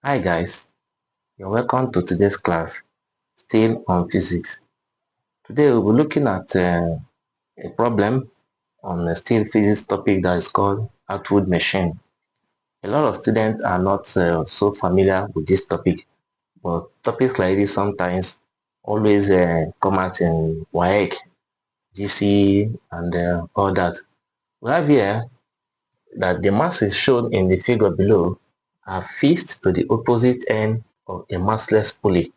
Hi guys, you're welcome to today's class, still on physics. Today we'll be looking at a problem on a still physics topic that is called Atwood machine. A lot of students are not so familiar with this topic, but topics like this sometimes always come out in WAEC, GC, and all that. We have here that the masses shown in the figure below are fixed to the opposite end of a massless pulley.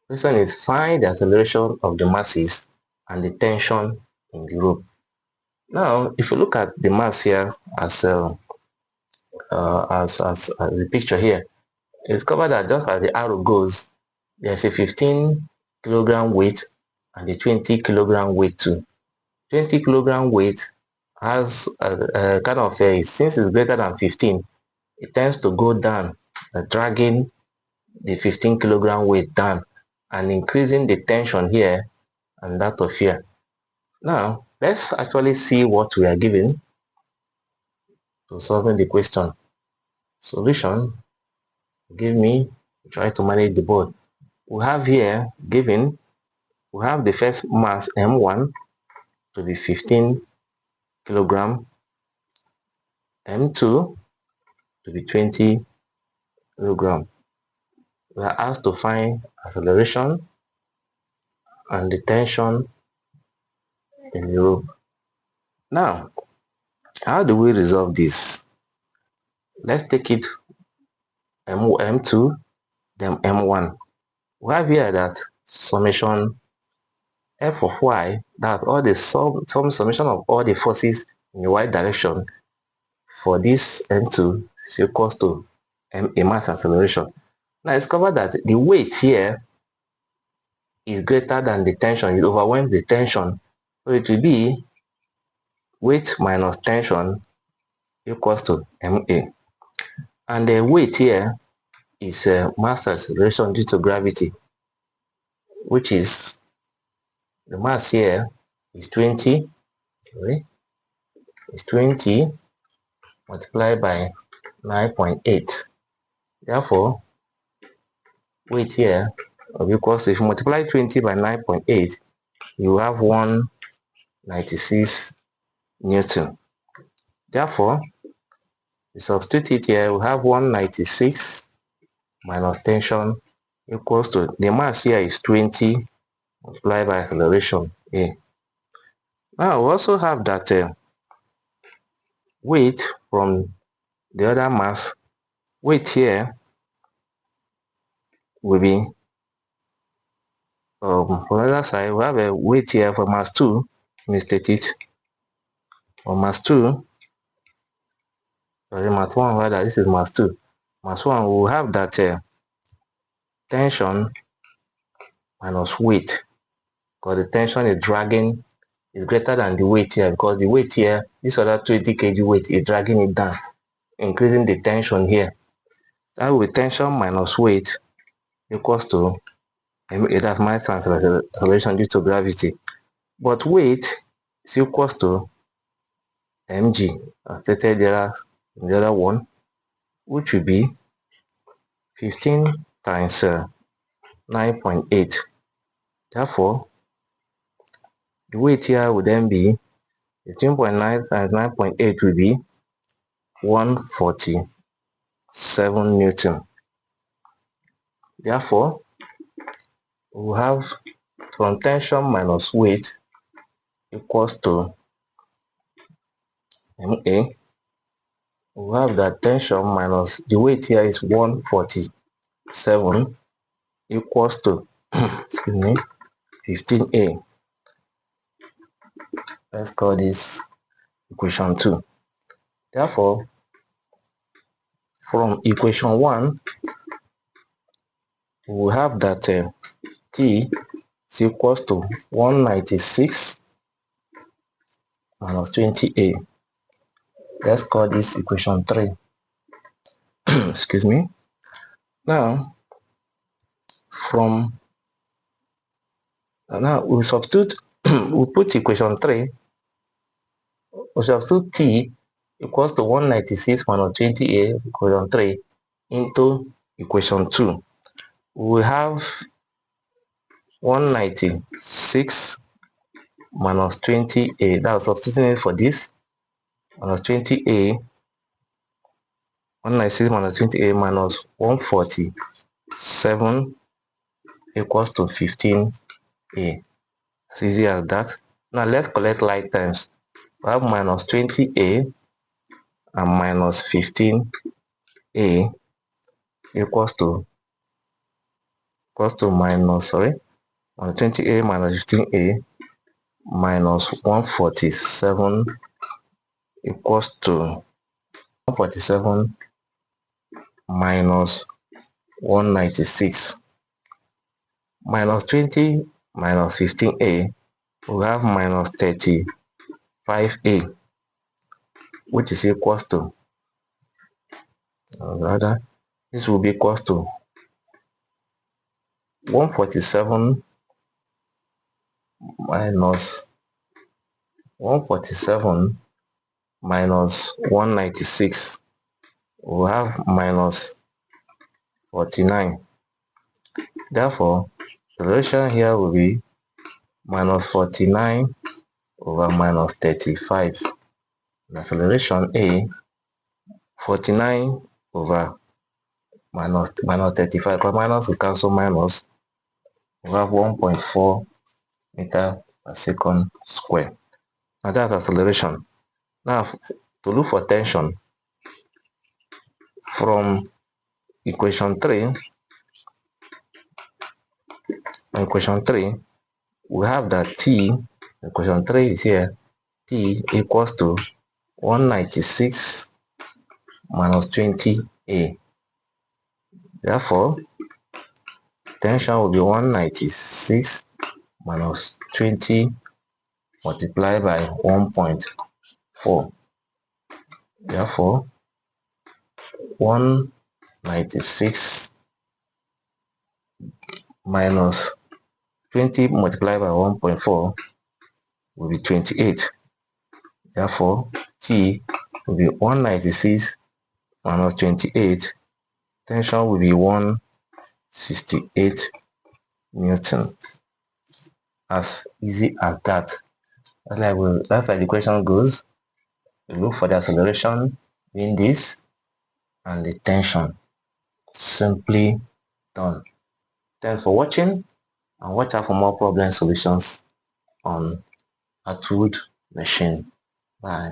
Question is, find the acceleration of the masses and the tension in the rope. Now, if you look at the mass here as the picture here, you discover that just as the arrow goes, there's a 15 kilogram weight and a 20 kilogram weight too. 20 kilogram weight has a kind of a, since it's greater than 15, it tends to go down, dragging the 15 kilogram weight down and increasing the tension here and that of here. Now, let's actually see what we are given to solving the question. Solution, give me, try to manage the board. We have here given, we have the first mass M1 to be 15 kilogram, M2 to be 20 kilogram. We are asked to find acceleration and the tension in the rope. Now, how do we resolve this? Let's take it M2, then M1. We have here that summation f of y, that all the summation of all the forces in the y direction for this M2 is equals to a mass acceleration. Now discover that the weight here is greater than the tension. It overwhelms the tension, so it will be weight minus tension equals to ma. And the weight here is mass acceleration due to gravity, which is the mass here is 20, sorry, is 20 multiplied by 9.8. Therefore, weight here of equals to, if you multiply 20 by 9.8, you have 196 Newton. Therefore, you substitute it here, we have 196 minus tension equals to, the mass here is 20 multiplied by acceleration A. Now, we also have that weight from the other mass, weight here will be, on the other side, we have a weight here for mass 2, misstate it, for mass 2, sorry, mass 1 rather, this is mass 2. Mass 1, we will have that tension minus weight, because the tension is dragging, is greater than the weight here, because the weight here, this other 20 kg weight is dragging it down, increasing the tension here. That will be tension minus weight equals to, that's mass acceleration due to gravity. But weight is equals to mg, as stated there in the other one, which will be 15 times 9.8. Therefore, the weight here would then be 15.9 times 9.8 will be 147 Newton. Therefore, we have from tension minus weight equals to MA. We have that tension minus the weight here is 147 equals to excuse me, 15A. Let's call this equation 2. Therefore, from equation 1, we will have that T is equals to 196 minus 20A. Let's call this equation 3. Excuse me. Now, now we substitute, we put equation 3, we substitute T equals to 196 minus 20A equation 3 into equation 2, we have 196 minus 20a. That was substituting it for this. Minus 20a, 196 minus 20a minus 147 equals to 15a. As easy as that. Now let's collect like terms. We have minus 20a and minus 15a equals to minus 20a minus 15a minus 147 equals to 147 minus 196. Minus 20 minus 15a, we have minus 35a, which is equals to, rather, this will be equals to 147 minus 147 minus 196. We have minus 49. Therefore, the relation here will be minus 49 over minus 35. The acceleration A, 49 over minus 35, because minus will cancel minus, we have 1.4 meter per second square. Now that's acceleration. Now to look for tension, from equation 3, we have that T, equation 3 is here, T equals to 196 minus 20A. Therefore, tension will be 196 minus 20 multiplied by 1.4. Therefore, 196 minus 20 multiplied by 1.4 will be 28. Therefore, T will be 196 minus 28. Tension will be 168 Newton. As easy as that. That's like the equation goes. You look for the acceleration in this and the tension. Simply done. Thanks for watching, and watch out for more problem solutions on Atwood machine. Bye.